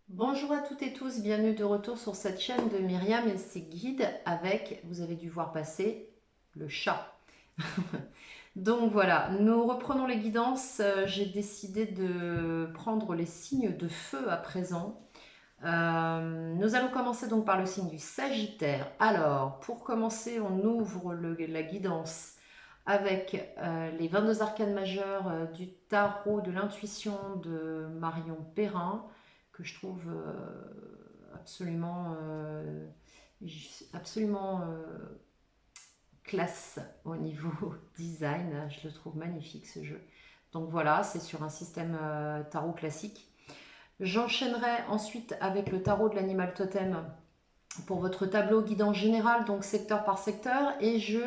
Bonjour à toutes et tous, bienvenue de retour sur cette chaîne de Myriam et ses guides avec, vous avez dû voir passer, le chat. Donc voilà, nous reprenons les guidances. J'ai décidé de prendre les signes de feu à présent. Nous allons commencer donc par le signe du Sagittaire. Alors, pour commencer, on ouvre la guidance avec les 22 arcanes majeures du tarot de l'intuition de Marion Perrin, que je trouve absolument classe au niveau design. Je le trouve magnifique ce jeu. Donc voilà, c'est sur un système tarot classique. J'enchaînerai ensuite avec le tarot de l'animal totem pour votre tableau guidant général, donc secteur par secteur, et je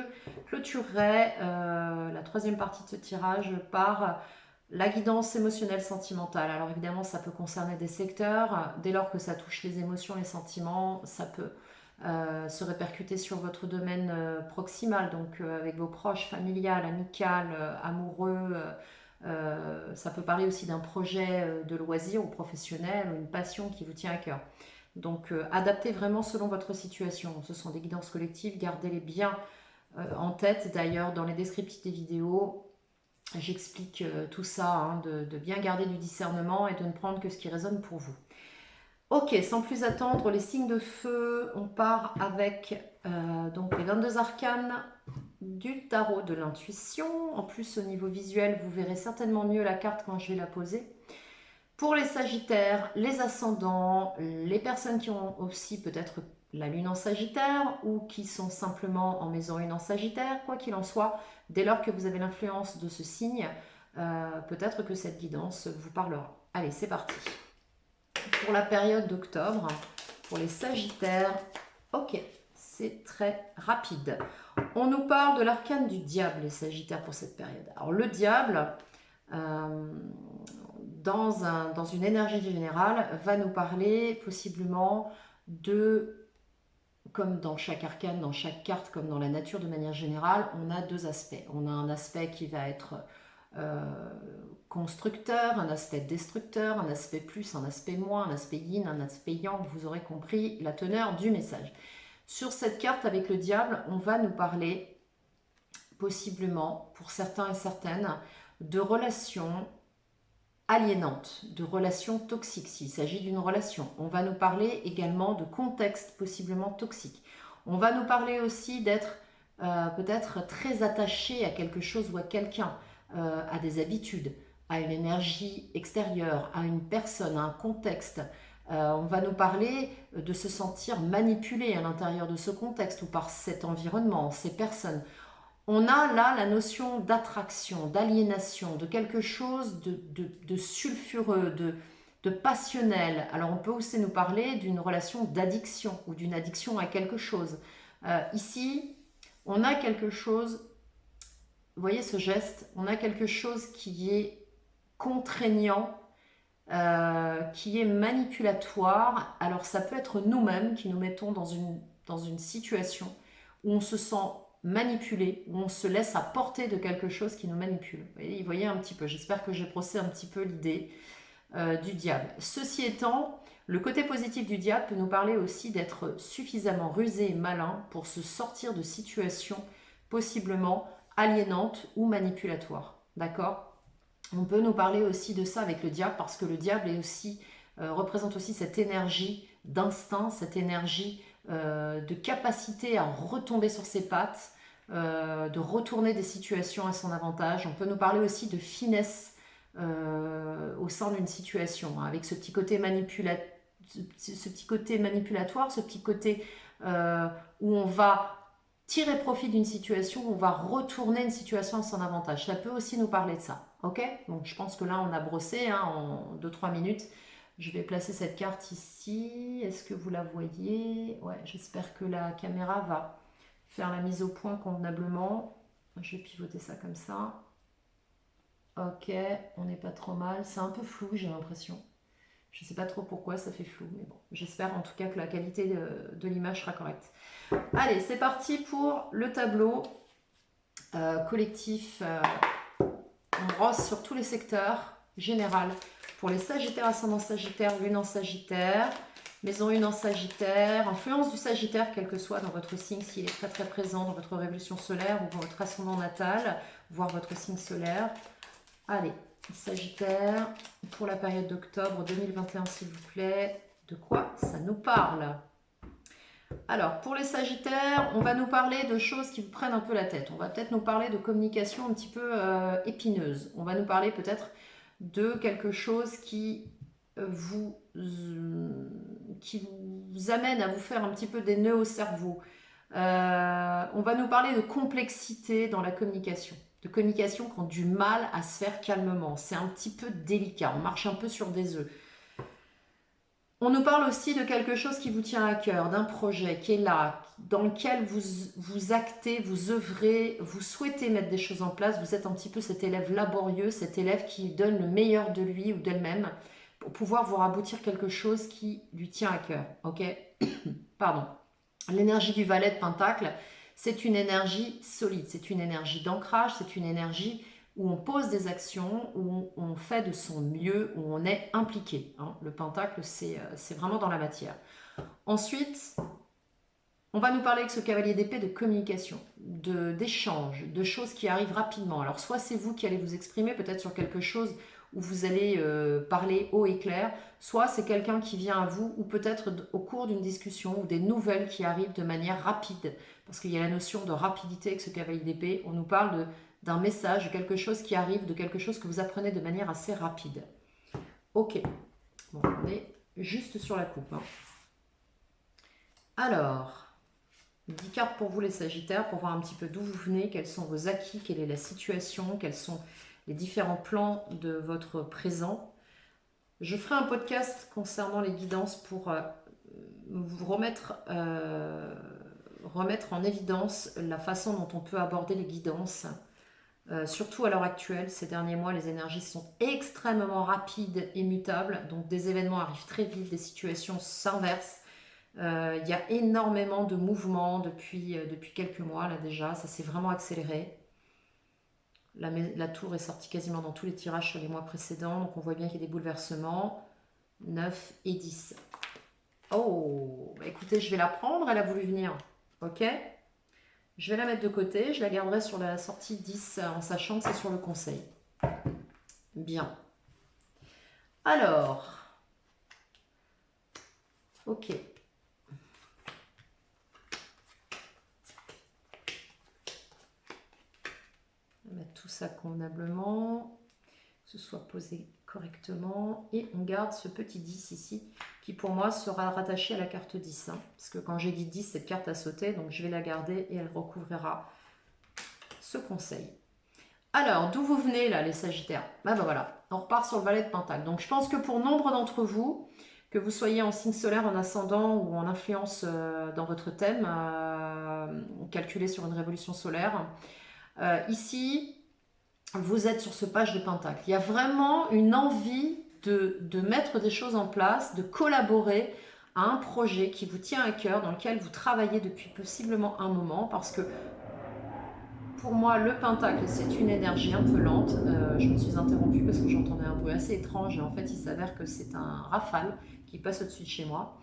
clôturerai la troisième partie de ce tirage par la guidance émotionnelle sentimentale. Alors évidemment, ça peut concerner des secteurs. Dès lors que ça touche les émotions, les sentiments, ça peut se répercuter sur votre domaine proximal, donc avec vos proches, familial, amical, amoureux. Ça peut parler aussi d'un projet de loisir ou professionnel ou une passion qui vous tient à cœur. Donc adaptez vraiment selon votre situation. Ce sont des guidances collectives, gardez-les bien en tête. D'ailleurs, dans les descriptifs des vidéos, j'explique tout ça, hein, de bien garder du discernement et de ne prendre que ce qui résonne pour vous. Ok, sans plus attendre, les signes de feu, on part avec donc les 22 arcanes du tarot de l'intuition. En plus, au niveau visuel, vous verrez certainement mieux la carte quand je vais la poser. Pour les Sagittaires, les ascendants, les personnes qui ont aussi peut-être la lune en Sagittaire ou qui sont simplement en maison 1 en Sagittaire, quoi qu'il en soit, dès lors que vous avez l'influence de ce signe, peut-être que cette guidance vous parlera. Allez, c'est parti. Pour la période d'octobre, pour les Sagittaires, ok, c'est très rapide. On nous parle de l'arcane du diable, les Sagittaires, pour cette période. Alors le diable, dans une énergie générale, va nous parler possiblement de, comme dans chaque arcane, dans chaque carte, comme dans la nature de manière générale, on a deux aspects. On a un aspect qui va être constructeur, un aspect destructeur, un aspect plus, un aspect moins, un aspect yin, un aspect yang. Vous aurez compris la teneur du message. Sur cette carte avec le diable, on va nous parler possiblement, pour certains et certaines, de relations aliénantes, de relations toxiques, s'il s'agit d'une relation. On va nous parler également de contexte possiblement toxique. On va nous parler aussi d'être peut-être très attaché à quelque chose ou à quelqu'un, à des habitudes, à une énergie extérieure, à une personne, à un contexte. On va nous parler de se sentir manipulé à l'intérieur de ce contexte ou par cet environnement, ces personnes. On a là la notion d'attraction, d'aliénation, de quelque chose de sulfureux, de passionnel. Alors on peut aussi nous parler d'une relation d'addiction ou d'une addiction à quelque chose. Ici, on a quelque chose, vous voyez ce geste, on a quelque chose qui est contraignant, qui est manipulatoire. Alors ça peut être nous-mêmes qui nous mettons dans une situation où on se sent manipulé, où on se laisse à portée de quelque chose qui nous manipule. Vous voyez un petit peu, j'espère que j'ai brossé un petit peu l'idée du diable. Ceci étant, le côté positif du diable peut nous parler aussi d'être suffisamment rusé et malin pour se sortir de situations possiblement aliénantes ou manipulatoires. D'accord? On peut nous parler aussi de ça avec le diable parce que le diable est aussi, représente aussi cette énergie d'instinct, cette énergie de capacité à retomber sur ses pattes, de retourner des situations à son avantage. On peut nous parler aussi de finesse au sein d'une situation, hein, avec ce petit côté manipulatoire, ce petit côté où on va tirer profit d'une situation, où on va retourner une situation à son avantage. Ça peut aussi nous parler de ça. Ok? Donc je pense que là on a brossé, hein, en 2-3 minutes. Je vais placer cette carte ici. Est-ce que vous la voyez? Ouais, j'espère que la caméra va faire la mise au point convenablement. Je vais pivoter ça comme ça. Ok, on n'est pas trop mal. C'est un peu flou, j'ai l'impression. Je ne sais pas trop pourquoi ça fait flou, mais bon, j'espère en tout cas que la qualité de l'image sera correcte. Allez, c'est parti pour le tableau collectif. On brosse sur tous les secteurs, général. Pour les Sagittaires, ascendant Sagittaire, Lune en Sagittaire, Maison 1 en Sagittaire, influence du Sagittaire, quel que soit dans votre signe, s'il est très très présent dans votre révolution solaire ou dans votre ascendant natal, voire votre signe solaire. Allez, Sagittaire, pour la période d'octobre 2021, s'il vous plaît, de quoi ça nous parle? Alors, pour les Sagittaires, on va nous parler de choses qui vous prennent un peu la tête. On va peut-être nous parler de communication un petit peu épineuse. On va nous parler peut-être de quelque chose qui vous amène à vous faire un petit peu des nœuds au cerveau. On va nous parler de complexité dans la communication. De communication qui ont du mal à se faire calmement. C'est un petit peu délicat. On marche un peu sur des œufs. On nous parle aussi de quelque chose qui vous tient à cœur, d'un projet qui est là, dans lequel vous actez, vous œuvrez, vous souhaitez mettre des choses en place. Vous êtes un petit peu cet élève laborieux, cet élève qui donne le meilleur de lui ou d'elle-même pour pouvoir voir aboutir quelque chose qui lui tient à cœur. Ok? Pardon. L'énergie du valet de Pentacle, c'est une énergie solide, c'est une énergie d'ancrage, c'est une énergie où on pose des actions, où on fait de son mieux, où on est impliqué. Hein. Le Pentacle, c'est vraiment dans la matière. Ensuite, on va nous parler avec ce cavalier d'épée de communication, d'échange, de choses qui arrivent rapidement. Alors, soit c'est vous qui allez vous exprimer peut-être sur quelque chose où vous allez parler haut et clair, soit c'est quelqu'un qui vient à vous, ou peut-être au cours d'une discussion, ou des nouvelles qui arrivent de manière rapide, parce qu'il y a la notion de rapidité avec ce cavalier d'épée. On nous parle d'un message, de quelque chose qui arrive, de quelque chose que vous apprenez de manière assez rapide. Ok, bon, on est juste sur la coupe. Hein. Alors, 10 cartes pour vous les Sagittaires, pour voir un petit peu d'où vous venez, quels sont vos acquis, quelle est la situation, quels sont les différents plans de votre présent. Je ferai un podcast concernant les guidances pour vous remettre en évidence la façon dont on peut aborder les guidances. Surtout à l'heure actuelle, ces derniers mois, les énergies sont extrêmement rapides et mutables. Donc des événements arrivent très vite, des situations s'inversent. Il y a énormément de mouvements depuis quelques mois là déjà. Ça s'est vraiment accéléré. La tour est sortie quasiment dans tous les tirages sur les mois précédents. Donc on voit bien qu'il y a des bouleversements. 9 et 10. Oh, bah écoutez, je vais la prendre. Elle a voulu venir. Ok ? Je vais la mettre de côté, je la garderai sur la sortie 10 en sachant que c'est sur le conseil. Bien. Alors, ok. On va mettre tout ça convenablement, que ce soit posé correctement. Et on garde ce petit 10 ici, qui pour moi sera rattaché à la carte 10. Hein, parce que quand j'ai dit 10, cette carte a sauté, donc je vais la garder et elle recouvrira ce conseil. Alors, d'où vous venez là, les Sagittaires? Ben voilà, on repart sur le valet de Pentacle. Donc je pense que pour nombre d'entre vous, que vous soyez en signe solaire, en ascendant ou en influence dans votre thème, calculé sur une révolution solaire, ici, vous êtes sur ce page de Pentacle. Il y a vraiment une envie de mettre des choses en place, de collaborer à un projet qui vous tient à cœur, dans lequel vous travaillez depuis possiblement un moment, parce que pour moi, le Pentacle, c'est une énergie un peu lente. Je me suis interrompue parce que j'entendais un bruit assez étrange et en fait, il s'avère que c'est un rafale qui passe au-dessus de chez moi.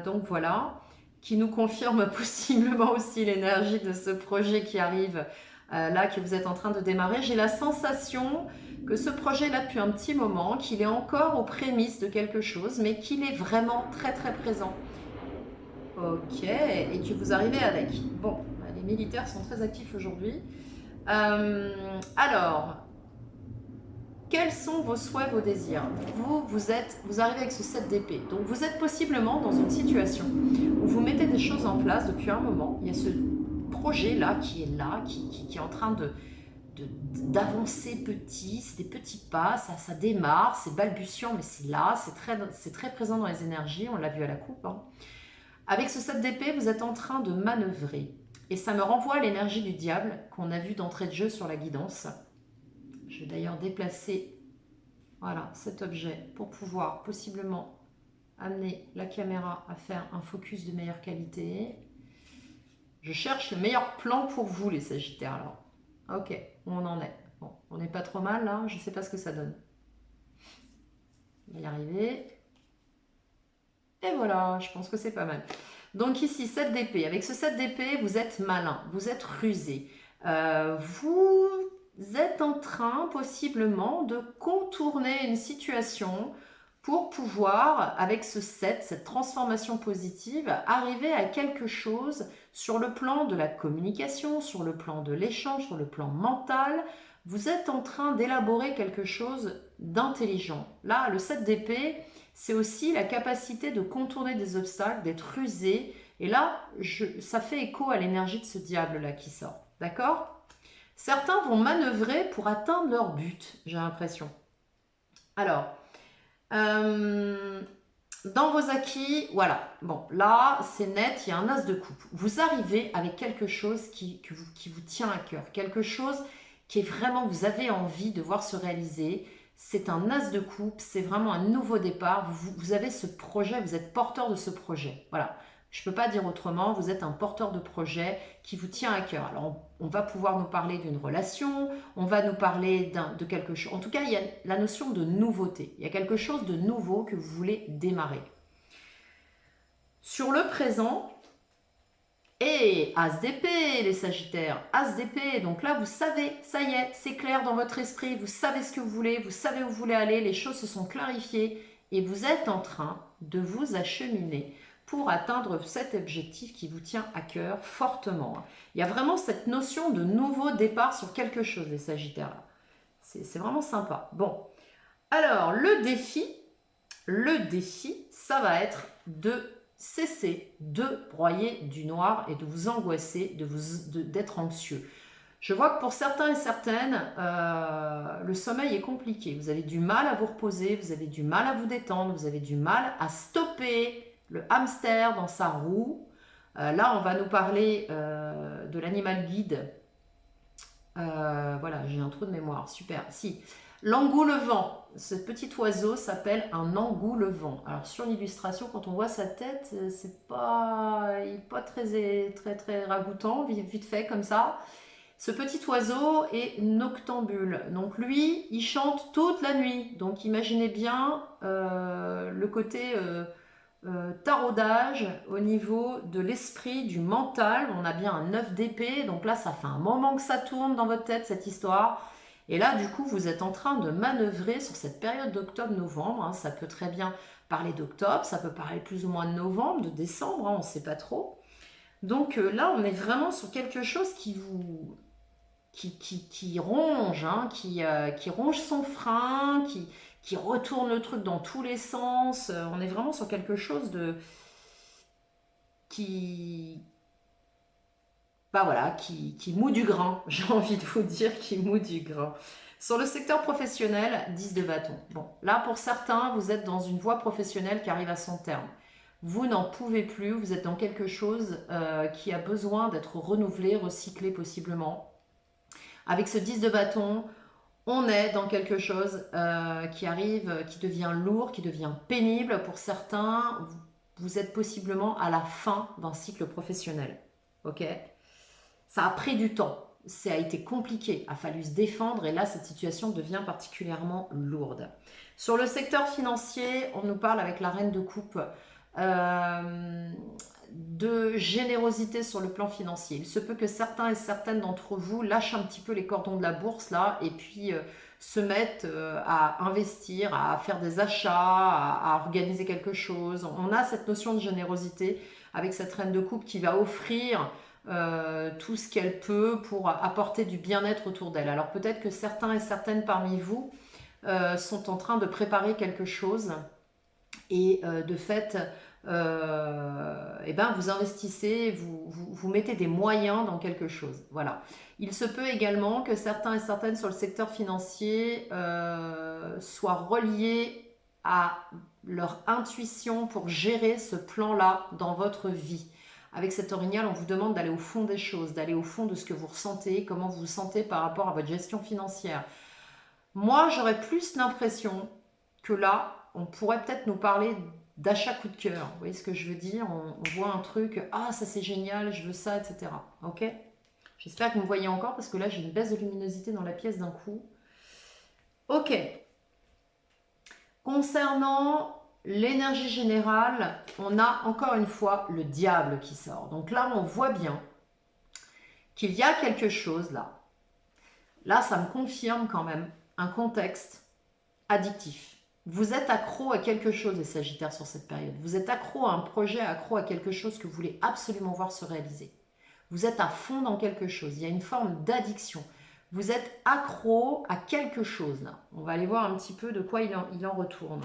Donc voilà, qui nous confirme possiblement aussi l'énergie de ce projet qui arrive là, que vous êtes en train de démarrer. J'ai la sensation que ce projet là depuis un petit moment, qu'il est encore aux prémices de quelque chose, mais qu'il est vraiment très très présent. Ok, et que vous arrivez avec. Bon, les militaires sont très actifs aujourd'hui. Alors, quels sont vos souhaits, vos désirs? Vous arrivez avec ce 7 d'épée. Donc, vous êtes possiblement dans une situation où vous mettez des choses en place depuis un moment. Il y a ce projet-là, qui est en train d'avancer petit. C'est des petits pas, ça démarre, c'est balbutiant, mais c'est là, c'est très présent dans les énergies. On l'a vu à la coupe. Hein. Avec ce 7 d'épée, vous êtes en train de manœuvrer. Et ça me renvoie à l'énergie du diable qu'on a vu d'entrée de jeu sur la guidance. Je vais d'ailleurs déplacer cet objet pour pouvoir possiblement amener la caméra à faire un focus de meilleure qualité. Je cherche le meilleur plan pour vous, les Sagittaires. Alors, ok, où on en est. Bon, on n'est pas trop mal là, je ne sais pas ce que ça donne. On va y arriver. Et voilà, je pense que c'est pas mal. Donc ici, 7 d'épée. Avec ce 7 d'épée, vous êtes malin, vous êtes rusé. Vous êtes en train, possiblement, de contourner une situation pour pouvoir, avec ce 7, cette transformation positive, arriver à quelque chose sur le plan de la communication, sur le plan de l'échange, sur le plan mental. Vous êtes en train d'élaborer quelque chose d'intelligent. Là, le 7 d'épée, c'est aussi la capacité de contourner des obstacles, d'être rusé. Et là, ça fait écho à l'énergie de ce diable-là qui sort. D'accord? Certains vont manœuvrer pour atteindre leur but, j'ai l'impression. Alors, dans vos acquis, voilà. Bon, là, c'est net, il y a un as de coupe. Vous arrivez avec quelque chose qui vous tient à cœur. Quelque chose qui est vraiment, vous avez envie de voir se réaliser. C'est un as de coupe, c'est vraiment un nouveau départ. Vous avez ce projet, vous êtes porteur de ce projet. Voilà. Je ne peux pas dire autrement, vous êtes un porteur de projet qui vous tient à cœur. Alors, on va pouvoir nous parler d'une relation, on va nous parler de quelque chose. En tout cas, il y a la notion de nouveauté. Il y a quelque chose de nouveau que vous voulez démarrer. Sur le présent, et As d'épée, les Sagittaires, As d'épée. Donc là, vous savez, ça y est, c'est clair dans votre esprit, vous savez ce que vous voulez, vous savez où vous voulez aller, les choses se sont clarifiées et vous êtes en train de vous acheminer pour atteindre cet objectif qui vous tient à cœur fortement. Il y a vraiment cette notion de nouveau départ sur quelque chose, les Sagittaires. C'est vraiment sympa. Bon, alors le défi, ça va être de cesser de broyer du noir et de vous angoisser, d'être anxieux. Je vois que pour certains et certaines, le sommeil est compliqué. Vous avez du mal à vous reposer, vous avez du mal à vous détendre, vous avez du mal à stopper le hamster dans sa roue. Là, on va nous parler de l'animal guide. Voilà, j'ai un trou de mémoire, super. Si, l'engoulevent, ce petit oiseau s'appelle un engoulevent. Alors sur l'illustration, quand on voit sa tête, il n'est pas très ragoûtant, vite fait comme ça. Ce petit oiseau est noctambule. Donc lui, il chante toute la nuit. Donc imaginez bien le côté taraudage au niveau de l'esprit, du mental. On a bien un 9 d'épée. Donc là, ça fait un moment que ça tourne dans votre tête, cette histoire. Et là, du coup, vous êtes en train de manœuvrer sur cette période d'octobre-novembre. Hein. Ça peut très bien parler d'octobre, ça peut parler plus ou moins de novembre, de décembre, hein, on ne sait pas trop. Donc là, on est vraiment sur quelque chose qui vous qui ronge, hein, qui ronge son frein, qui retourne le truc dans tous les sens. On est vraiment sur quelque chose de qui bah voilà, qui moud du grain, j'ai envie de vous dire, qui moud du grain. Sur le secteur professionnel, 10 de bâton. Bon, là pour certains, vous êtes dans une voie professionnelle qui arrive à son terme. Vous n'en pouvez plus, vous êtes dans quelque chose qui a besoin d'être renouvelé, recyclé possiblement. Avec ce 10 de bâton, on est dans quelque chose qui arrive, qui devient lourd, qui devient pénible. Pour certains, vous êtes possiblement à la fin d'un cycle professionnel. Ok ? Ça a pris du temps, ça a été compliqué, a fallu se défendre et là cette situation devient particulièrement lourde. Sur le secteur financier, on nous parle avec la reine de coupe de générosité sur le plan financier. Il se peut que certains et certaines d'entre vous lâchent un petit peu les cordons de la bourse là et puis se mettent à investir, à faire des achats, à organiser quelque chose. On a cette notion de générosité avec cette reine de coupe qui va offrir tout ce qu'elle peut pour apporter du bien-être autour d'elle. Alors peut-être que certains et certaines parmi vous sont en train de préparer quelque chose et de fait vous investissez, vous mettez des moyens dans quelque chose. Voilà. Il se peut également que certains et certaines sur le secteur financier soient reliés à leur intuition pour gérer ce plan-là dans votre vie. Avec cet orignal, on vous demande d'aller au fond des choses, d'aller au fond de ce que vous ressentez, comment vous vous sentez par rapport à votre gestion financière. Moi, j'aurais plus l'impression que là, on pourrait peut-être nous parler d'achat coup de cœur. Vous voyez ce que je veux dire, on voit un truc, ah ça c'est génial, je veux ça, etc. Ok ? J'espère que vous me voyez encore parce que là, j'ai une baisse de luminosité dans la pièce d'un coup. Ok. Concernant l'énergie générale, on a encore une fois le diable qui sort. Donc là, on voit bien qu'il y a quelque chose là. Là, ça me confirme quand même un contexte addictif. Vous êtes accro à quelque chose, les Sagittaires, sur cette période. Vous êtes accro à un projet, accro à quelque chose que vous voulez absolument voir se réaliser. Vous êtes à fond dans quelque chose. Il y a une forme d'addiction. Vous êtes accro à quelque chose là. On va aller voir un petit peu de quoi il en retourne.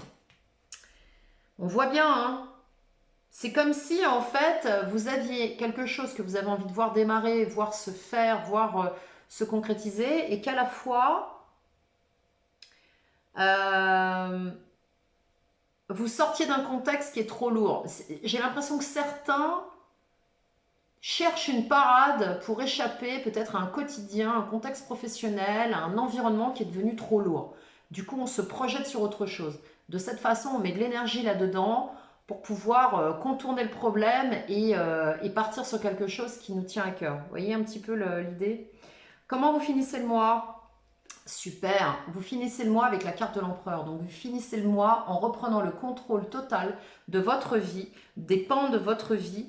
On voit bien, hein. C'est comme si en fait vous aviez quelque chose que vous avez envie de voir démarrer, voir se faire, voir se concrétiser, et qu'à la fois vous sortiez d'un contexte qui est trop lourd. J'ai l'impression que certains cherchent une parade pour échapper peut-être à un quotidien, un contexte professionnel, à un environnement qui est devenu trop lourd. Du coup, on se projette sur autre chose. De cette façon, on met de l'énergie là-dedans pour pouvoir contourner le problème et partir sur quelque chose qui nous tient à cœur. Vous voyez un petit peu l'idée? Comment vous finissez le mois? Super, vous finissez le mois avec la carte de l'empereur. Donc vous finissez le mois en reprenant le contrôle total de votre vie, des pans de votre vie.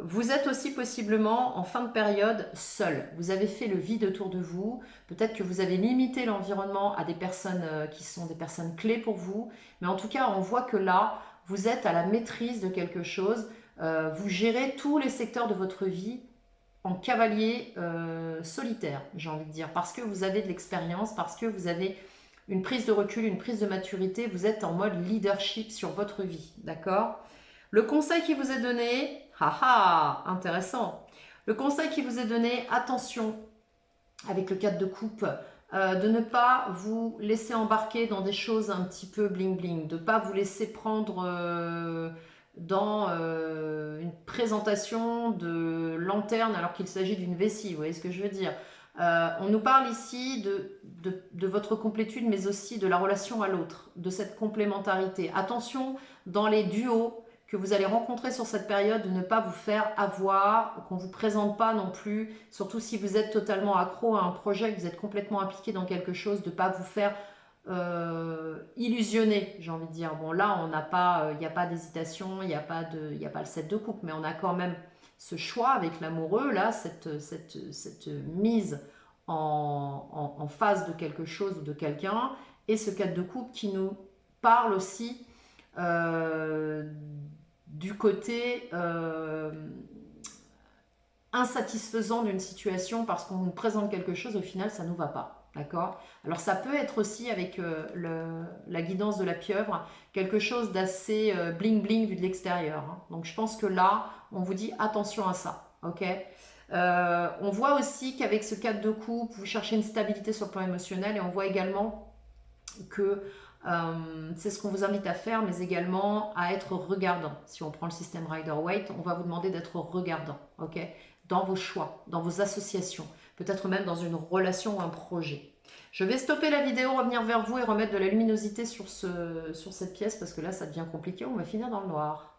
Vous êtes aussi possiblement en fin de période seul. Vous avez fait le vide autour de vous. Peut-être que vous avez limité l'environnement à des personnes qui sont des personnes clés pour vous. Mais en tout cas, on voit que là, vous êtes à la maîtrise de quelque chose. Vous gérez tous les secteurs de votre vie en cavalier solitaire, j'ai envie de dire, parce que vous avez de l'expérience, parce que vous avez une prise de recul, une prise de maturité, vous êtes en mode leadership sur votre vie, d'accord? Le conseil qui vous est donné, haha, intéressant. Le conseil qui vous est donné, attention, avec le 4 de coupe, de ne pas vous laisser embarquer dans des choses un petit peu bling bling, de ne pas vous laisser prendre dans une présentation de lanterne alors qu'il s'agit d'une vessie, vous voyez ce que je veux dire? On nous parle ici de votre complétude, mais aussi de la relation à l'autre, de cette complémentarité. Attention, dans les duos que vous allez rencontrer sur cette période, de ne pas vous faire avoir, qu'on ne vous présente pas non plus, surtout si vous êtes totalement accro à un projet, que vous êtes complètement impliqué dans quelque chose, de ne pas vous faire illusionner, j'ai envie de dire. Bon, là, on n'a pas, il n'y a pas d'hésitation, il n'y a pas le 7 de coupe, mais on a quand même ce choix avec l'amoureux, là, cette mise en face de quelque chose ou de quelqu'un, et ce 4 de coupe qui nous parle aussi du côté insatisfaisant d'une situation parce qu'on nous présente quelque chose, au final, ça ne nous va pas. D'accord? Alors ça peut être aussi avec la guidance de la pieuvre, quelque chose d'assez bling bling vu de l'extérieur. Hein. Donc je pense que là, on vous dit attention à ça. Ok? On voit aussi qu'avec ce 4 de coupe, vous cherchez une stabilité sur le plan émotionnel, et on voit également que c'est ce qu'on vous invite à faire, mais également à être regardant. Si on prend le système Rider-Waite, on va vous demander d'être regardant, ok, dans vos choix, dans vos associations, peut-être même dans une relation ou un projet. Je vais stopper la vidéo, revenir vers vous et remettre de la luminosité sur cette pièce, parce que là, ça devient compliqué, on va finir dans le noir.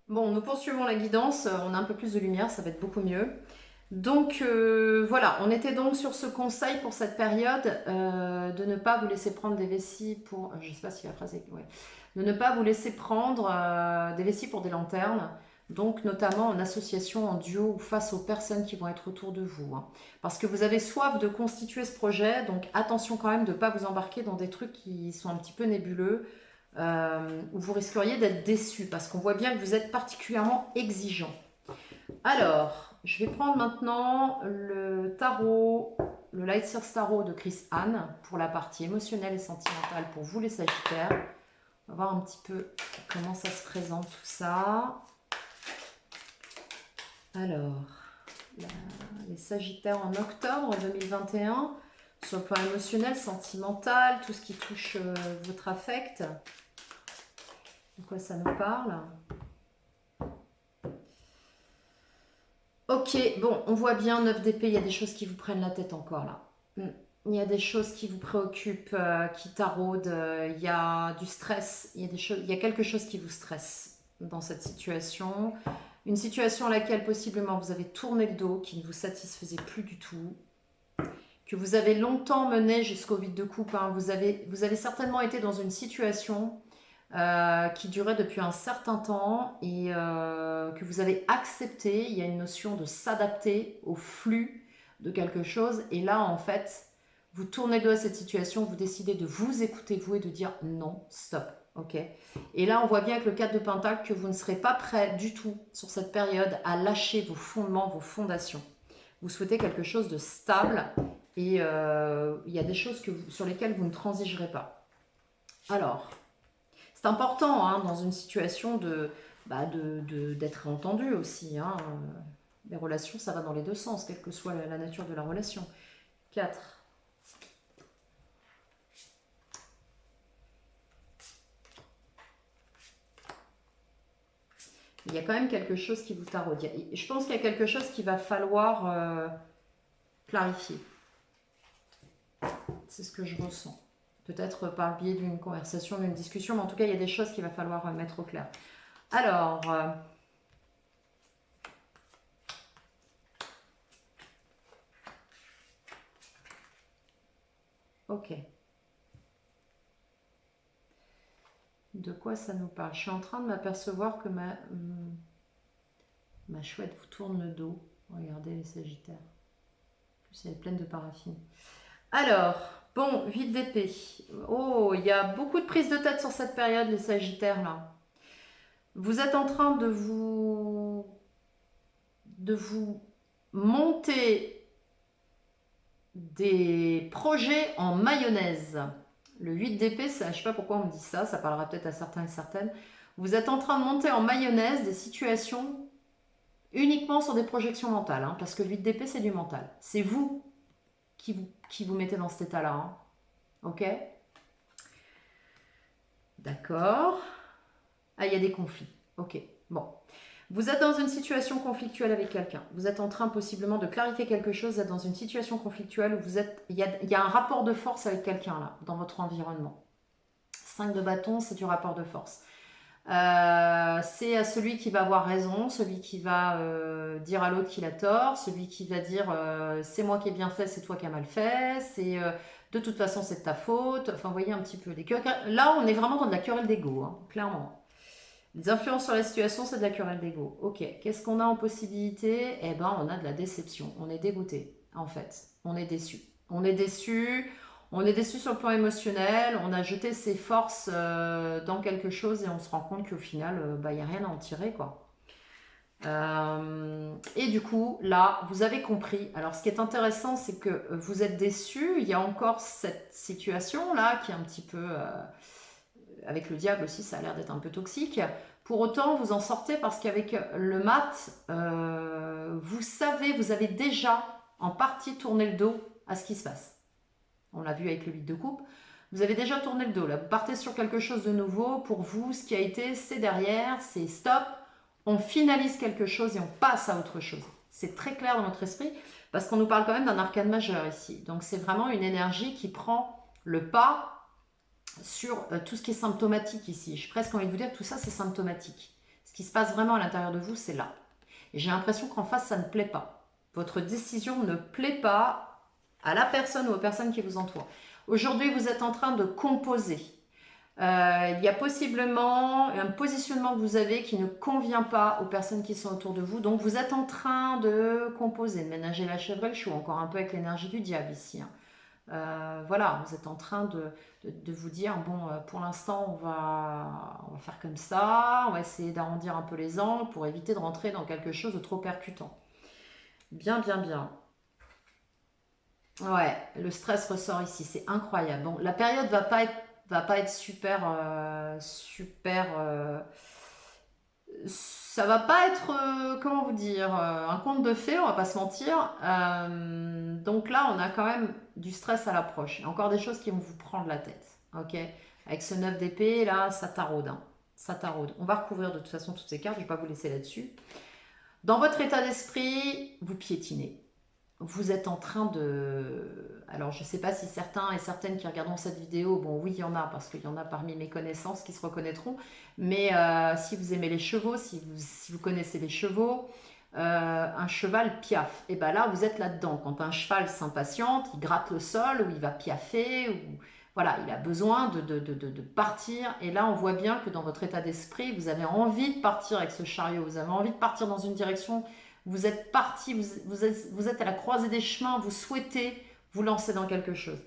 Bon, nous poursuivons la guidance, on a un peu plus de lumière, ça va être beaucoup mieux. Donc voilà, on était donc sur ce conseil pour cette période de ne pas vous laisser prendre des vessies pour... je ne sais pas si la phrase est... Ouais, de ne pas vous laisser prendre des vessies pour des lanternes, donc notamment en association, en duo ou face aux personnes qui vont être autour de vous. Hein. Parce que vous avez soif de constituer ce projet, donc attention quand même de ne pas vous embarquer dans des trucs qui sont un petit peu nébuleux, où vous risqueriez d'être déçus, parce qu'on voit bien que vous êtes particulièrement exigeant. Alors... je vais prendre maintenant le tarot, le Light Source Tarot de Chris Anne pour la partie émotionnelle et sentimentale pour vous les Sagittaires. On va voir un petit peu comment ça se présente tout ça. Alors, les Sagittaires en octobre 2021, sur le plan émotionnel, sentimental, tout ce qui touche votre affect. De quoi ça nous parle ? Ok, bon, on voit bien 9 d'épée, il y a des choses qui vous prennent la tête encore là. Il y a des choses qui vous préoccupent, qui taraudent, il y a du stress, il y a quelque chose qui vous stresse dans cette situation. Une situation à laquelle possiblement vous avez tourné le dos, qui ne vous satisfaisait plus du tout. que vous avez longtemps mené jusqu'au vide de coupe. Hein. Vous avez certainement été dans une situation qui durait depuis un certain temps et que vous avez accepté. Il y a une notion de s'adapter au flux de quelque chose. Et là, en fait, vous tournez le dos à cette situation, vous décidez de vous écouter, vous, et de dire non, stop. Ok. Et là, on voit bien avec le 4 de Pentacle que vous ne serez pas prêt du tout sur cette période à lâcher vos fondements, vos fondations. Vous souhaitez quelque chose de stable et il y a des choses sur lesquelles vous ne transigerez pas. Alors, c'est important hein, dans une situation d'être entendu aussi. Hein. Les relations, ça va dans les deux sens, quelle que soit la nature de la relation. 4. Il y a quand même quelque chose qui vous taraude. Je pense qu'il y a quelque chose qu'il va falloir clarifier. C'est ce que je ressens. Peut-être par le biais d'une conversation, d'une discussion, mais en tout cas, il y a des choses qu'il va falloir mettre au clair. Alors, ok. De quoi ça nous parle? Je suis en train de m'apercevoir que ma chouette vous tourne le dos. Regardez les Sagittaires. En plus, elle est pleine de paraffine. Alors, bon, 8 d'épée. Oh, il y a beaucoup de prises de tête sur cette période, les Sagittaires, là. Vous êtes en train de vous monter des projets en mayonnaise. Le 8 d'épée, je ne sais pas pourquoi on me dit ça, ça parlera peut-être à certains et certaines. Vous êtes en train de monter en mayonnaise des situations uniquement sur des projections mentales, hein, parce que le 8 d'épée, c'est du mental. C'est vous qui vous mettez dans cet état-là. Hein. Ok? D'accord. Ah, il y a des conflits. Ok, bon. Vous êtes dans une situation conflictuelle avec quelqu'un. Vous êtes en train possiblement de clarifier quelque chose. Vous êtes dans une situation conflictuelle où il y a un rapport de force avec quelqu'un là, dans votre environnement. 5 de bâton, c'est du rapport de force. C'est à celui qui va avoir raison, celui qui va dire à l'autre qu'il a tort, celui qui va dire c'est moi qui ai bien fait, c'est toi qui as mal fait, c'est de toute façon c'est de ta faute. Enfin, vous voyez un petit peu. Là, on est vraiment dans de la querelle d'ego, hein, clairement. Les influences sur la situation, c'est de la querelle d'ego. Ok, qu'est-ce qu'on a en possibilité? Eh ben, on a de la déception. On est dégoûté, en fait. On est déçu. On est déçu. On est déçu sur le plan émotionnel. On a jeté ses forces dans quelque chose et on se rend compte qu'au final, il n'y a rien à en tirer, quoi. Et du coup, là, vous avez compris. Alors, ce qui est intéressant, c'est que vous êtes déçu. Il y a encore cette situation-là qui est un petit peu... avec le diable aussi, ça a l'air d'être un peu toxique. Pour autant, vous en sortez parce qu'avec le mat, vous savez, vous avez déjà en partie tourné le dos à ce qui se passe. On l'a vu avec le 8 de coupe. Vous avez déjà tourné le dos. Là, vous partez sur quelque chose de nouveau. Pour vous, ce qui a été, c'est derrière, c'est stop. On finalise quelque chose et on passe à autre chose. C'est très clair dans notre esprit parce qu'on nous parle quand même d'un arcane majeur ici. Donc, c'est vraiment une énergie qui prend le pas sur tout ce qui est symptomatique ici. J'ai presque envie de vous dire que tout ça, c'est symptomatique. Ce qui se passe vraiment à l'intérieur de vous, c'est là. Et j'ai l'impression qu'en face, ça ne plaît pas. Votre décision ne plaît pas à la personne ou aux personnes qui vous entourent. Aujourd'hui, vous êtes en train de composer. Il y a possiblement un positionnement que vous avez qui ne convient pas aux personnes qui sont autour de vous. Donc, vous êtes en train de composer, de ménager la chèvre et le chou, encore un peu avec l'énergie du diable ici. Hein. Voilà, vous êtes en train de vous dire, bon, pour l'instant, on va faire comme ça, on va essayer d'arrondir un peu les angles pour éviter de rentrer dans quelque chose de trop percutant. Bien, bien, bien. Ouais, le stress ressort ici, c'est incroyable. Bon, la période va pas être super, ça va pas être, comment vous dire, un conte de fées, on va pas se mentir. Donc là, on a quand même du stress à l'approche. Il y a encore des choses qui vont vous prendre la tête. Ok. Avec ce 9 d'épée, là, ça taraude. Hein. Ça taraude. On va recouvrir de toute façon toutes ces cartes, je ne vais pas vous laisser là-dessus. Dans votre état d'esprit, vous piétinez. Vous êtes en train de... Alors, je ne sais pas si certains et certaines qui regarderont cette vidéo, bon, oui, il y en a, parce qu'il y en a parmi mes connaissances qui se reconnaîtront, mais si vous aimez les chevaux, si vous connaissez les chevaux, un cheval piaffe. Et bien là, vous êtes là-dedans. Quand un cheval s'impatiente, il gratte le sol ou il va piaffer, ou voilà, il a besoin de partir. Et là, on voit bien que dans votre état d'esprit, vous avez envie de partir avec ce chariot. Vous avez envie de partir dans une direction. Vous êtes parti, vous êtes à la croisée des chemins. Vous souhaitez vous lancer dans quelque chose.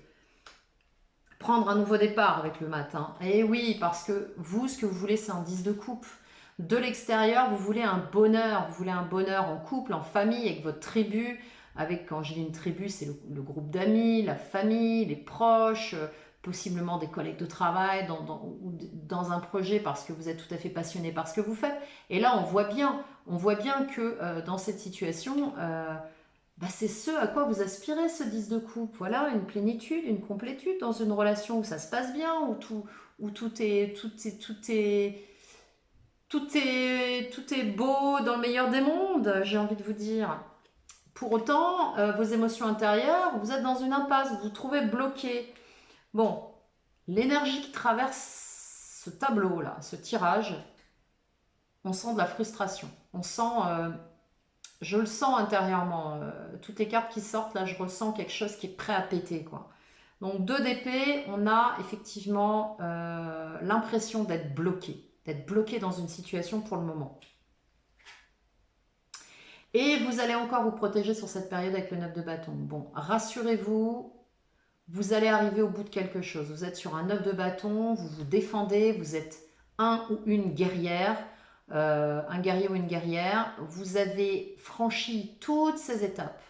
Prendre un nouveau départ avec le matin. Et oui, parce que vous, ce que vous voulez, c'est un 10 de coupe. De l'extérieur, vous voulez un bonheur. Vous voulez un bonheur en couple, en famille, avec votre tribu. Avec, quand je dis une tribu, c'est le groupe d'amis, la famille, les proches, possiblement des collègues de travail, dans un projet, parce que vous êtes tout à fait passionné par ce que vous faites. Et là, on voit bien que dans cette situation... c'est ce à quoi vous aspirez, ce 10 de coupe. Voilà, une plénitude, une complétude dans une relation où ça se passe bien, où tout est beau dans le meilleur des mondes, j'ai envie de vous dire. Pour autant, vos émotions intérieures, vous êtes dans une impasse, vous vous trouvez bloqué. Bon, l'énergie qui traverse ce tableau-là, ce tirage, on sent de la frustration. On sent... je le sens intérieurement. Toutes les cartes qui sortent, là, je ressens quelque chose qui est prêt à péter, quoi. Donc, 2 d'épée, on a effectivement l'impression d'être bloqué dans une situation pour le moment. Et vous allez encore vous protéger sur cette période avec le 9 de bâton. Bon, rassurez-vous, vous allez arriver au bout de quelque chose. Vous êtes sur un 9 de bâton, vous vous défendez, vous êtes un ou une guerrière. Un guerrier ou une guerrière, vous avez franchi toutes ces étapes.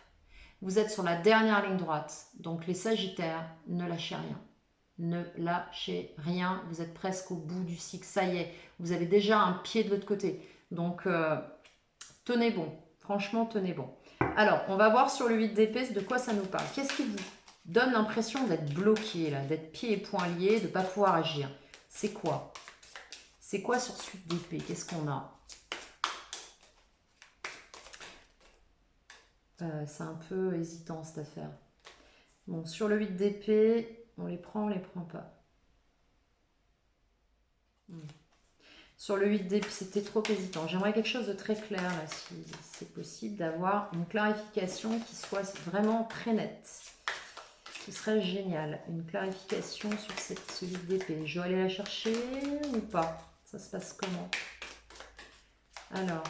Vous êtes sur la dernière ligne droite. Donc les Sagittaires, ne lâchez rien. Ne lâchez rien. Vous êtes presque au bout du cycle. Ça y est, vous avez déjà un pied de l'autre côté. Donc tenez bon. Franchement, tenez bon. Alors, on va voir sur le 8 d'épée de quoi ça nous parle. Qu'est-ce qui vous donne l'impression d'être bloqué, là, d'être pieds et poings liés, de ne pas pouvoir agir? C'est quoi? C'est quoi sur ce 8 d'épée? Qu'est-ce qu'on a? C'est un peu hésitant cette affaire. Bon, sur le 8 d'épée, on les prend pas. Sur le 8 d'épée, c'était trop hésitant. J'aimerais quelque chose de très clair, là, si c'est possible, d'avoir une clarification qui soit vraiment très nette. Ce serait génial. Une clarification sur ce 8 d'épée. Je dois aller la chercher ou pas? Ça se passe comment? Alors,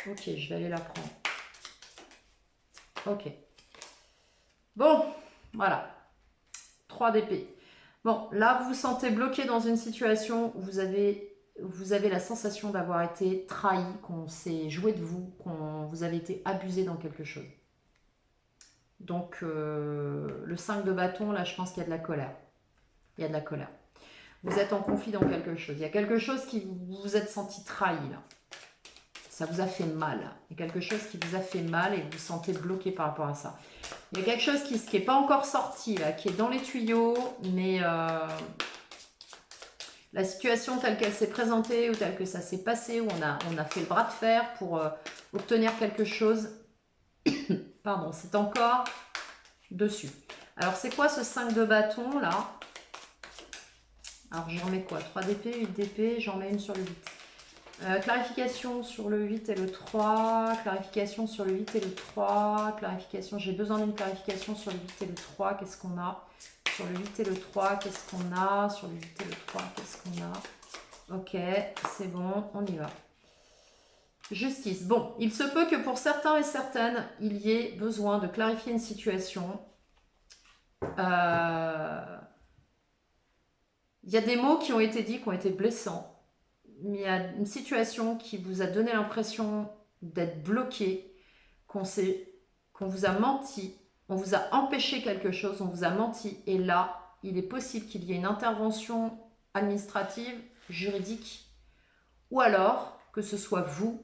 ok, je vais aller la prendre. Ok. Bon, voilà. 3 d'épée. Bon, là, vous vous sentez bloqué dans une situation où vous avez la sensation d'avoir été trahi, qu'on s'est joué de vous, vous avez été abusé dans quelque chose. Donc, le 5 de bâton, là, je pense qu'il y a de la colère. Il y a de la colère. Vous êtes en conflit dans quelque chose. Il y a quelque chose qui vous vous êtes senti trahi, là. Ça vous a fait mal. Il y a quelque chose qui vous a fait mal et vous vous sentez bloqué par rapport à ça. Il y a quelque chose qui n'est pas encore sorti, là, qui est dans les tuyaux, mais la situation telle qu'elle s'est présentée ou telle que ça s'est passé, où on a fait le bras de fer pour obtenir quelque chose, pardon, c'est encore dessus. Alors, c'est quoi ce 5 de bâton, là? Alors, j'en mets quoi? 3 d'épée, 8 d'épée, j'en mets une sur le 8. Clarification sur le 8 et le 3, clarification sur le 8 et le 3, clarification, j'ai besoin d'une clarification sur le 8 et le 3, qu'est-ce qu'on a? Sur le 8 et le 3, qu'est-ce qu'on a? Sur le 8 et le 3, qu'est-ce qu'on a? Ok, c'est bon, on y va. Justice. Bon, il se peut que pour certains et certaines, il y ait besoin de clarifier une situation. Il y a des mots qui ont été dits, qui ont été blessants. Mais il y a une situation qui vous a donné l'impression d'être bloqué, qu'on vous a menti, on vous a empêché quelque chose, on vous a menti. Et là, il est possible qu'il y ait une intervention administrative, juridique, ou alors que ce soit vous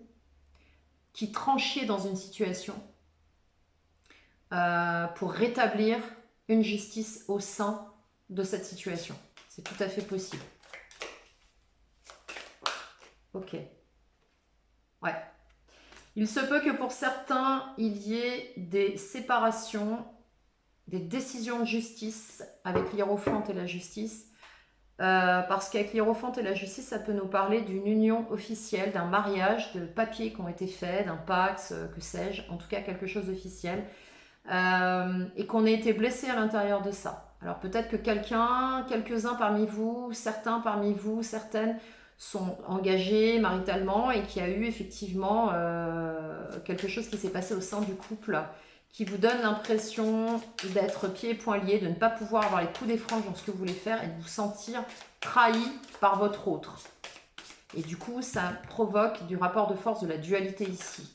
qui tranchiez dans une situation pour rétablir une justice au sein de cette situation. C'est tout à fait possible. Ok. Ouais. Il se peut que pour certains, il y ait des séparations, des décisions de justice avec l'hiérophante et la justice, Parce qu'avec l'Hiérophante et la justice, ça peut nous parler d'une union officielle, d'un mariage, de papiers qui ont été faits, d'un Pax, que sais-je, en tout cas quelque chose d'officiel, et qu'on ait été blessé à l'intérieur de ça. Alors peut-être que quelques-uns parmi vous, certains parmi vous, certaines sont engagés maritalement et qu'il y a eu effectivement quelque chose qui s'est passé au sein du couple qui vous donne l'impression d'être pieds et poings liés, de ne pas pouvoir avoir les coups des franges dans ce que vous voulez faire et de vous sentir trahi par votre autre. Et du coup, ça provoque du rapport de force, de la dualité ici.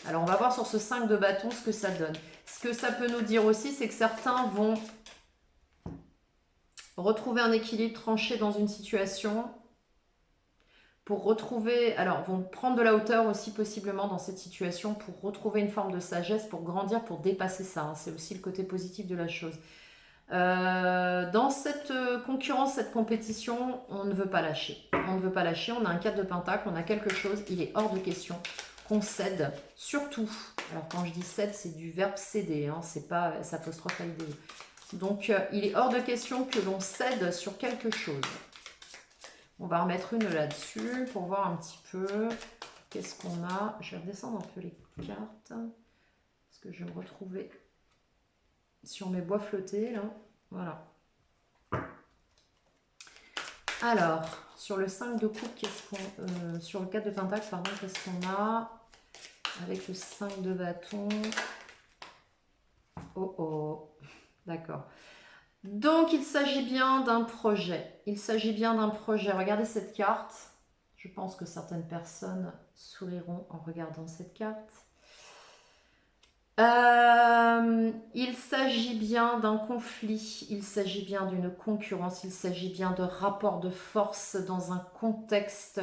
Alors, on va voir sur ce 5 de bâton ce que ça donne. Ce que ça peut nous dire aussi, c'est que certains vont retrouver un équilibre tranché dans une situation pour retrouver, alors vont prendre de la hauteur aussi possiblement dans cette situation pour retrouver une forme de sagesse, pour grandir, pour dépasser ça. Hein. C'est aussi le côté positif de la chose. Dans cette concurrence, cette compétition, on ne veut pas lâcher. On ne veut pas lâcher, on a un 4 de pentacle, on a quelque chose, il est hors de question qu'on cède, surtout. Alors quand je dis cède, c'est du verbe céder, hein, c'est pas s'apostrophe avec des. Donc il est hors de question que l'on cède sur quelque chose. On va remettre une là-dessus pour voir un petit peu qu'est-ce qu'on a. Je vais redescendre un peu les cartes parce que je vais me retrouver sur mes bois flottés là. Voilà. Alors, sur le 5 de coupe, qu'est-ce qu'on. Sur le 4 de pentacle, pardon, qu'est-ce qu'on a? Avec le 5 de bâton. Oh oh. D'accord. Donc, il s'agit bien d'un projet. Il s'agit bien d'un projet. Regardez cette carte. Je pense que certaines personnes souriront en regardant cette carte. Il s'agit bien d'un conflit. Il s'agit bien d'une concurrence. Il s'agit bien de rapport de force dans un contexte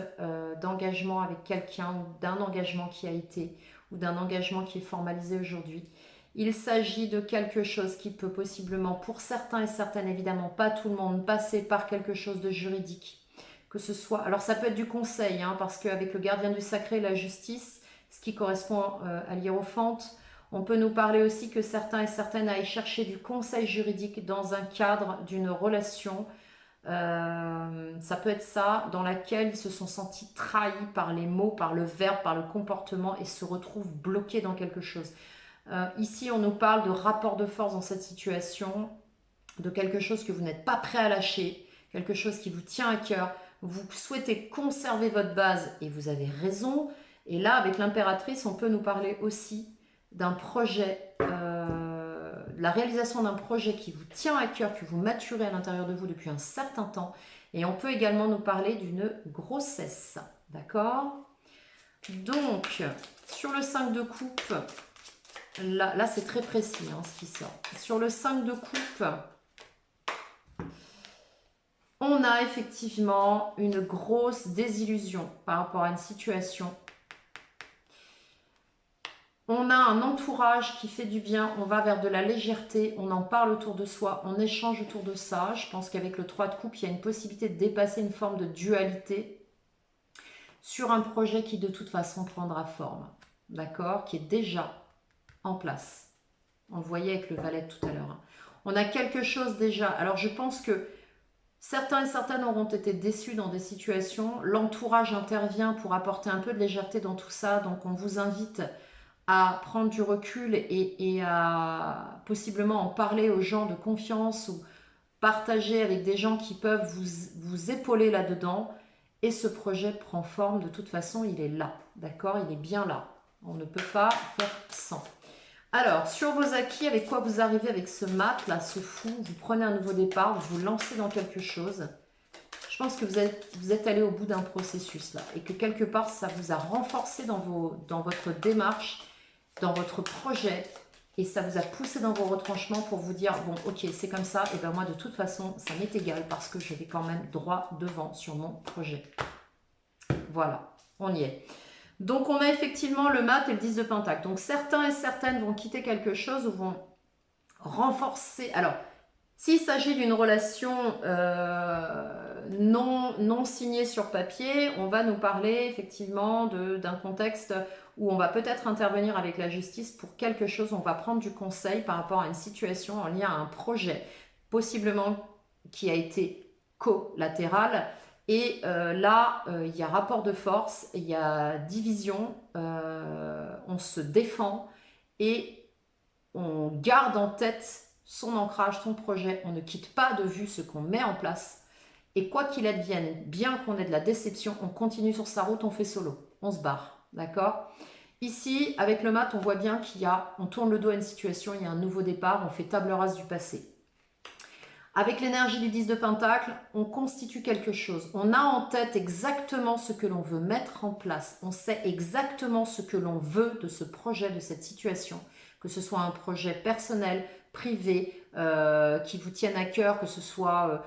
d'engagement avec quelqu'un ou d'un engagement qui a été ou d'un engagement qui est formalisé aujourd'hui. Il s'agit de quelque chose qui peut possiblement, pour certains et certaines, évidemment pas tout le monde, passer par quelque chose de juridique. Que ce soit, alors ça peut être du conseil, hein, parce qu'avec le gardien du sacré et la justice, ce qui correspond à l'hiérophante, on peut nous parler aussi que certains et certaines aillent chercher du conseil juridique dans un cadre d'une relation. Ça peut être ça, dans laquelle ils se sont sentis trahis par les mots, par le verbe, par le comportement et se retrouvent bloqués dans quelque chose. Ici, on nous parle de rapport de force dans cette situation, de quelque chose que vous n'êtes pas prêt à lâcher, quelque chose qui vous tient à cœur. Vous souhaitez conserver votre base et vous avez raison. Et là, avec l'impératrice, on peut nous parler aussi d'un projet, de la réalisation d'un projet qui vous tient à cœur, que vous maturez à l'intérieur de vous depuis un certain temps. Et on peut également nous parler d'une grossesse. D'accord? Donc, sur le 5 de coupe, là c'est très précis hein, ce qui sort. Sur le 5 de coupe, on a effectivement une grosse désillusion par rapport à une situation. On a un entourage qui fait du bien, on va vers de la légèreté, on en parle autour de soi, on échange autour de ça. Je pense qu'avec le 3 de coupe, il y a une possibilité de dépasser une forme de dualité sur un projet qui de toute façon prendra forme, d'accord, qui est déjà en place. On le voyait avec le valet tout à l'heure. On a quelque chose déjà. Alors je pense que certains et certaines auront été déçus dans des situations. L'entourage intervient pour apporter un peu de légèreté dans tout ça. Donc on vous invite à prendre du recul et à possiblement en parler aux gens de confiance ou partager avec des gens qui peuvent vous épauler là-dedans. Et ce projet prend forme. De toute façon, il est là. D'accord? Il est bien là. On ne peut pas faire sans. Alors, sur vos acquis, avec quoi vous arrivez avec ce mat, là, ce fou, vous prenez un nouveau départ, vous vous lancez dans quelque chose. Je pense que vous êtes allé au bout d'un processus, là, et que quelque part, ça vous a renforcé dans votre démarche, dans votre projet, et ça vous a poussé dans vos retranchements pour vous dire, bon, ok, c'est comme ça, et bien moi, de toute façon, ça m'est égal, parce que je vais quand même droit devant sur mon projet. Voilà, on y est. Donc, on a effectivement le mat et le 10 de pentacle. Donc, certains et certaines vont quitter quelque chose ou vont renforcer. Alors, s'il s'agit d'une relation non signée sur papier, on va nous parler effectivement d'un contexte où on va peut-être intervenir avec la justice pour quelque chose. On va prendre du conseil par rapport à une situation en lien à un projet, possiblement qui a été collatérale. Et là, il y a rapport de force, il y a division, on se défend et on garde en tête son ancrage, son projet. On ne quitte pas de vue ce qu'on met en place. Et quoi qu'il advienne, bien qu'on ait de la déception, on continue sur sa route, on fait solo. On se barre, d'accord? Ici, avec le mat, on voit bien on tourne le dos à une situation, il y a un nouveau départ, on fait table rase du passé. Avec l'énergie du 10 de Pentacle, on constitue quelque chose. On a en tête exactement ce que l'on veut mettre en place. On sait exactement ce que l'on veut de ce projet, de cette situation. Que ce soit un projet personnel, privé, qui vous tienne à cœur, que ce soit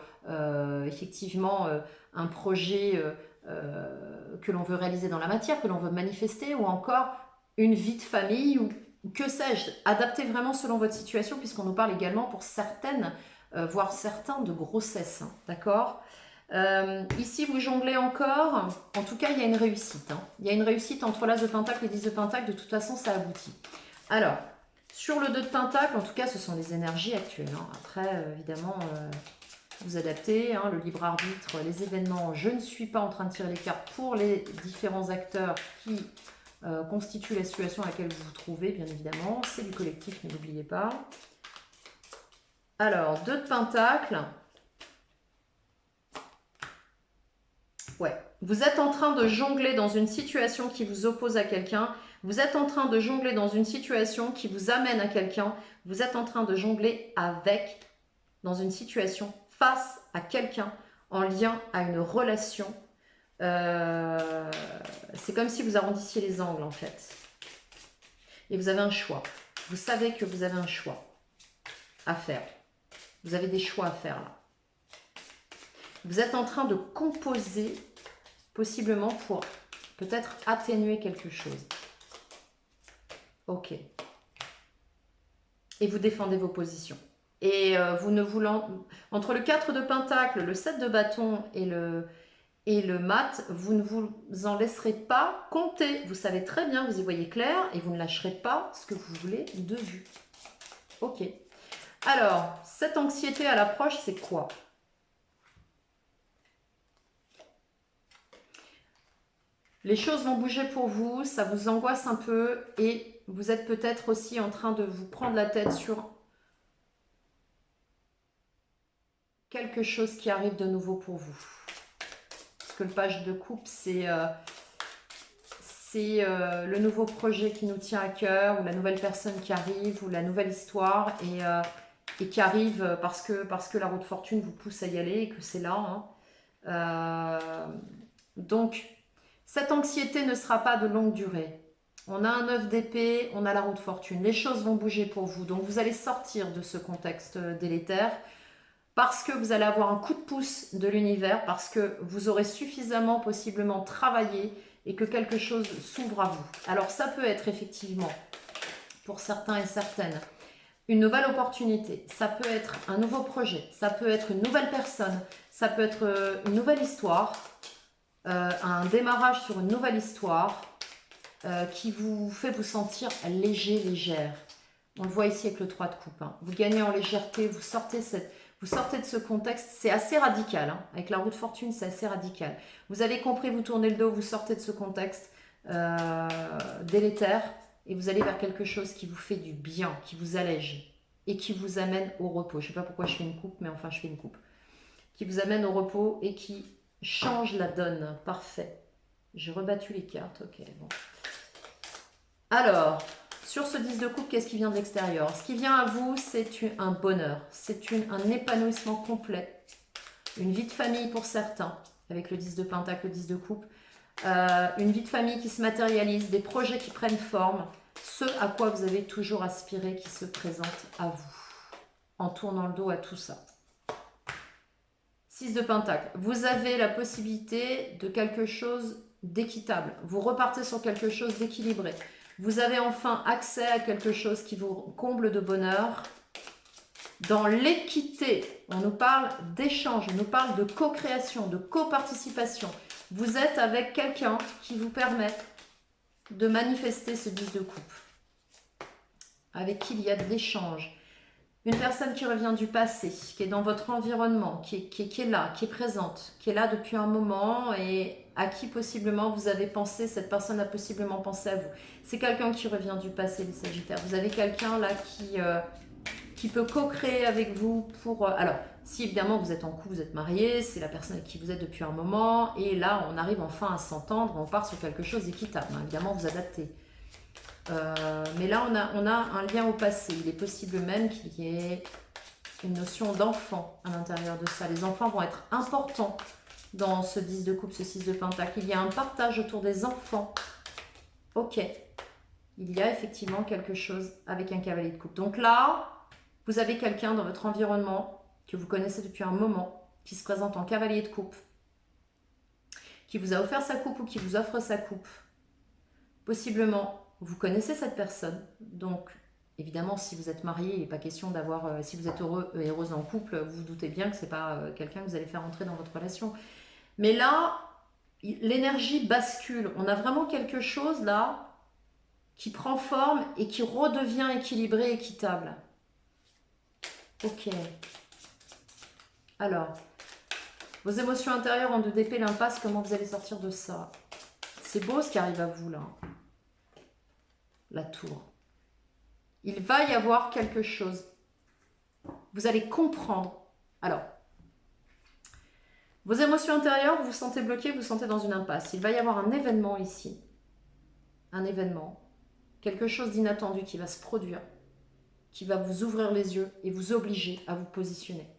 effectivement un projet que l'on veut réaliser dans la matière, que l'on veut manifester, ou encore une vie de famille, ou que sais-je. Adaptez vraiment selon votre situation, puisqu'on nous parle également pour certaines voire certains de grossesse, hein, d'accord. Ici, vous jonglez encore. En tout cas, il y a une réussite. Hein. Il y a une réussite entre l'As de Pentacle et 10 de Pentacle. De toute façon, ça aboutit. Alors, sur le 2 de Pentacle, en tout cas, ce sont les énergies actuelles. Hein. Après, évidemment, vous adaptez. Hein, le libre arbitre, les événements. Je ne suis pas en train de tirer les cartes pour les différents acteurs qui constituent la situation à laquelle vous vous trouvez, bien évidemment. C'est du collectif, ne l'oubliez pas. Alors, 2 de Pentacle. Ouais. Vous êtes en train de jongler dans une situation qui vous oppose à quelqu'un. Vous êtes en train de jongler dans une situation qui vous amène à quelqu'un. Vous êtes en train de jongler dans une situation face à quelqu'un, en lien à une relation. C'est comme si vous arrondissiez les angles, en fait. Et vous avez un choix. Vous savez que vous avez un choix à faire. Vous avez des choix à faire là. Vous êtes en train de composer, possiblement pour peut-être atténuer quelque chose. Ok. Et vous défendez vos positions. Et vous ne voulant... Entre le 4 de Pentacle, le 7 de bâton et le mat, vous ne vous en laisserez pas compter. Vous savez très bien, vous y voyez clair, et vous ne lâcherez pas ce que vous voulez de vue. Ok. Alors, cette anxiété à l'approche, c'est quoi? Les choses vont bouger pour vous, ça vous angoisse un peu et vous êtes peut-être aussi en train de vous prendre la tête sur quelque chose qui arrive de nouveau pour vous. Parce que le page de coupe, c'est le nouveau projet qui nous tient à cœur, ou la nouvelle personne qui arrive, ou la nouvelle histoire, et qui arrive parce que la roue de fortune vous pousse à y aller et que c'est là. Hein. Donc, cette anxiété ne sera pas de longue durée. On a un 9 d'épée, on a la roue de fortune. Les choses vont bouger pour vous. Donc, vous allez sortir de ce contexte délétère parce que vous allez avoir un coup de pouce de l'univers, parce que vous aurez suffisamment possiblement travaillé et que quelque chose s'ouvre à vous. Alors, ça peut être effectivement, pour certains et certaines, une nouvelle opportunité, ça peut être un nouveau projet, ça peut être une nouvelle personne, ça peut être une nouvelle histoire, un démarrage sur une nouvelle histoire qui vous fait vous sentir léger, légère. On le voit ici avec le 3 de coupe. Hein. Vous gagnez en légèreté, vous sortez de ce contexte, c'est assez radical. Hein. Avec la roue de fortune, c'est assez radical. Vous avez compris, vous tournez le dos, vous sortez de ce contexte délétère. Et vous allez vers quelque chose qui vous fait du bien, qui vous allège et qui vous amène au repos. Je ne sais pas pourquoi je fais une coupe, mais enfin je fais une coupe. Qui vous amène au repos et qui change la donne. Parfait. J'ai rebattu les cartes. Ok, bon. Alors, sur ce 10 de coupe, qu'est-ce qui vient de l'extérieur? Ce qui vient à vous, c'est un bonheur. C'est un épanouissement complet. Une vie de famille pour certains, avec le 10 de pentacle, le 10 de coupe. Une vie de famille qui se matérialise, des projets qui prennent forme, ce à quoi vous avez toujours aspiré qui se présente à vous, en tournant le dos à tout ça. 6 de pentacle, vous avez la possibilité de quelque chose d'équitable, vous repartez sur quelque chose d'équilibré, vous avez enfin accès à quelque chose qui vous comble de bonheur. Dans l'équité, on nous parle d'échange, on nous parle de co-création, de coparticipation. Vous êtes avec quelqu'un qui vous permet de manifester ce 10 de coupe, avec qui il y a de l'échange. Une personne qui revient du passé, qui est dans votre environnement, qui est là, qui est présente, qui est là depuis un moment et à qui possiblement vous avez pensé, cette personne a possiblement pensé à vous. C'est quelqu'un qui revient du passé, les Sagittaires. Vous avez quelqu'un là qui peut co-créer avec vous pour... alors, si évidemment vous êtes en couple, vous êtes marié, c'est la personne avec qui vous êtes depuis un moment, et là on arrive enfin à s'entendre, on part sur quelque chose d'équitable, hein. Évidemment vous adaptez. Mais là on a un lien au passé, il est possible même qu'il y ait une notion d'enfant à l'intérieur de ça. Les enfants vont être importants dans ce 10 de coupe, ce 6 de pentacle. Il y a un partage autour des enfants. Ok, il y a effectivement quelque chose avec un cavalier de coupe. Donc là, vous avez quelqu'un dans votre environnement que vous connaissez depuis un moment, qui se présente en cavalier de coupe, qui vous a offert sa coupe ou qui vous offre sa coupe. Possiblement, vous connaissez cette personne. Donc, évidemment, si vous êtes marié, il n'est pas question d'avoir... si vous êtes heureux et heureuse en couple, vous vous doutez bien que ce n'est pas quelqu'un que vous allez faire entrer dans votre relation. Mais là, l'énergie bascule. On a vraiment quelque chose là qui prend forme et qui redevient équilibré, équitable. Ok. Alors, vos émotions intérieures en 2DP, l'impasse, comment vous allez sortir de ça? C'est beau ce qui arrive à vous là. La tour. Il va y avoir quelque chose. Vous allez comprendre. Alors, vos émotions intérieures, vous vous sentez bloqué, vous vous sentez dans une impasse. Il va y avoir un événement ici. Un événement. Quelque chose d'inattendu qui va se produire. Qui va vous ouvrir les yeux et vous obliger à vous positionner.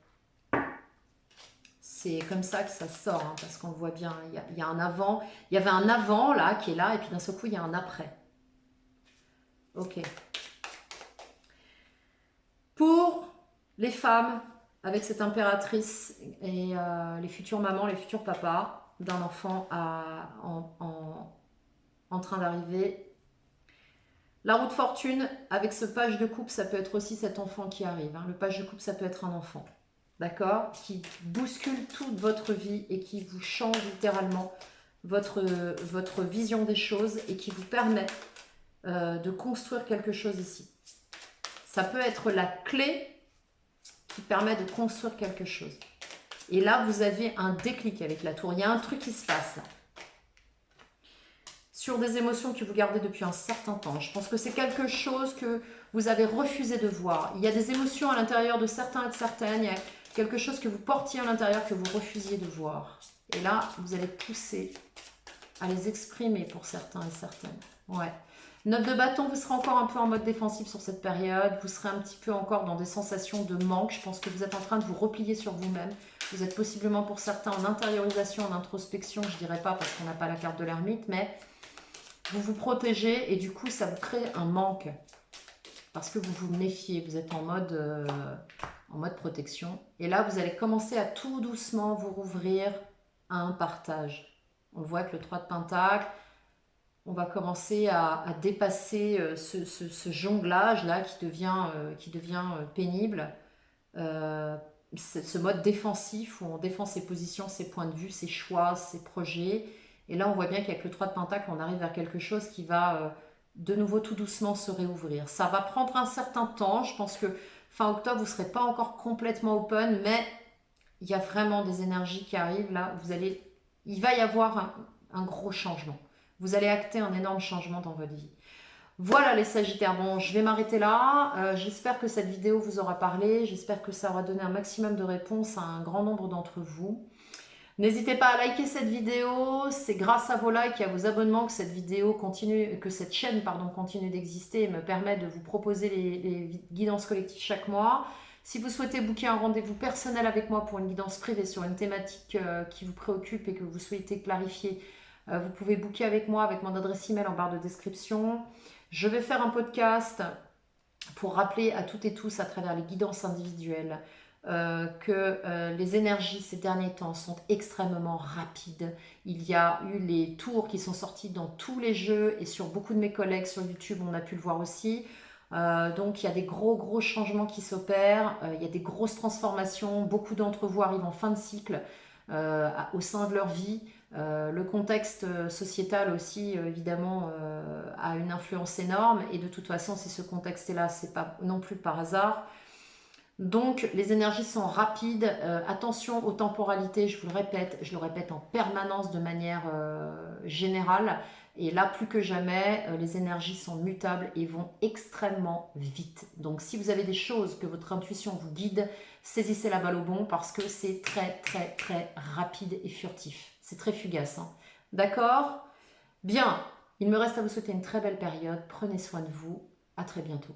C'est comme ça que ça sort, hein, parce qu'on le voit bien. Il y a un avant. Il y avait un avant là, qui est là, et puis d'un seul coup, il y a un après. Ok. Pour les femmes, avec cette impératrice et les futures mamans, les futurs papas d'un enfant en train d'arriver, la roue de fortune, avec ce page de coupe, ça peut être aussi cet enfant qui arrive. Hein. Le page de coupe, ça peut être un enfant. D'accord? Qui bouscule toute votre vie et qui vous change littéralement votre vision des choses et qui vous permet de construire quelque chose ici. Ça peut être la clé qui permet de construire quelque chose. Et là, vous avez un déclic avec la tour. Il y a un truc qui se passe là. Sur des émotions que vous gardez depuis un certain temps. Je pense que c'est quelque chose que vous avez refusé de voir. Il y a des émotions à l'intérieur de certains et de certaines. Il y a quelque chose que vous portiez à l'intérieur que vous refusiez de voir. Et là, vous allez pousser à les exprimer pour certains et certaines. Ouais. 9 de bâton, vous serez encore un peu en mode défensif sur cette période. Vous serez un petit peu encore dans des sensations de manque. Je pense que vous êtes en train de vous replier sur vous-même. Vous êtes possiblement pour certains en intériorisation, en introspection. Je ne dirais pas parce qu'on n'a pas la carte de l'ermite, mais vous vous protégez et du coup, ça vous crée un manque. Parce que vous vous méfiez. Vous êtes en mode protection. Et là, vous allez commencer à tout doucement vous rouvrir à un partage. On le voit avec le 3 de Pentacle. On va commencer à dépasser ce jonglage-là qui devient pénible. Ce mode défensif où on défend ses positions, ses points de vue, ses choix, ses projets. Et là, on voit bien qu'avec le 3 de Pentacle, on arrive vers quelque chose qui va de nouveau tout doucement se réouvrir. Ça va prendre un certain temps. Je pense que fin octobre, vous ne serez pas encore complètement open, mais il y a vraiment des énergies qui arrivent là. Il va y avoir un gros changement. Vous allez acter un énorme changement dans votre vie. Voilà les Sagittaires. Bon, je vais m'arrêter là. J'espère que cette vidéo vous aura parlé. J'espère que ça aura donné un maximum de réponses à un grand nombre d'entre vous. N'hésitez pas à liker cette vidéo. C'est grâce à vos likes et à vos abonnements que cette vidéo continue, que cette chaîne continue d'exister et me permet de vous proposer les guidances collectives chaque mois. Si vous souhaitez booker un rendez-vous personnel avec moi pour une guidance privée sur une thématique qui vous préoccupe et que vous souhaitez clarifier, vous pouvez booker avec moi avec mon adresse email en barre de description. Je vais faire un podcast pour rappeler à toutes et tous à travers les guidances individuelles que les énergies ces derniers temps sont extrêmement rapides. Il y a eu les tours qui sont sortis dans tous les jeux et sur beaucoup de mes collègues sur YouTube, on a pu le voir aussi. Donc il y a des gros changements qui s'opèrent, il y a des grosses transformations, beaucoup d'entre vous arrivent en fin de cycle au sein de leur vie. Le contexte sociétal aussi évidemment a une influence énorme et de toute façon si ce contexte est là c'est pas non plus par hasard. Donc, les énergies sont rapides. Attention aux temporalités, je vous le répète, je le répète en permanence de manière générale. Et là, plus que jamais, les énergies sont mutables et vont extrêmement vite. Donc, si vous avez des choses que votre intuition vous guide, saisissez la balle au bon parce que c'est très, très, très rapide et furtif. C'est très fugace, hein. D'accord? Bien, il me reste à vous souhaiter une très belle période. Prenez soin de vous. À très bientôt.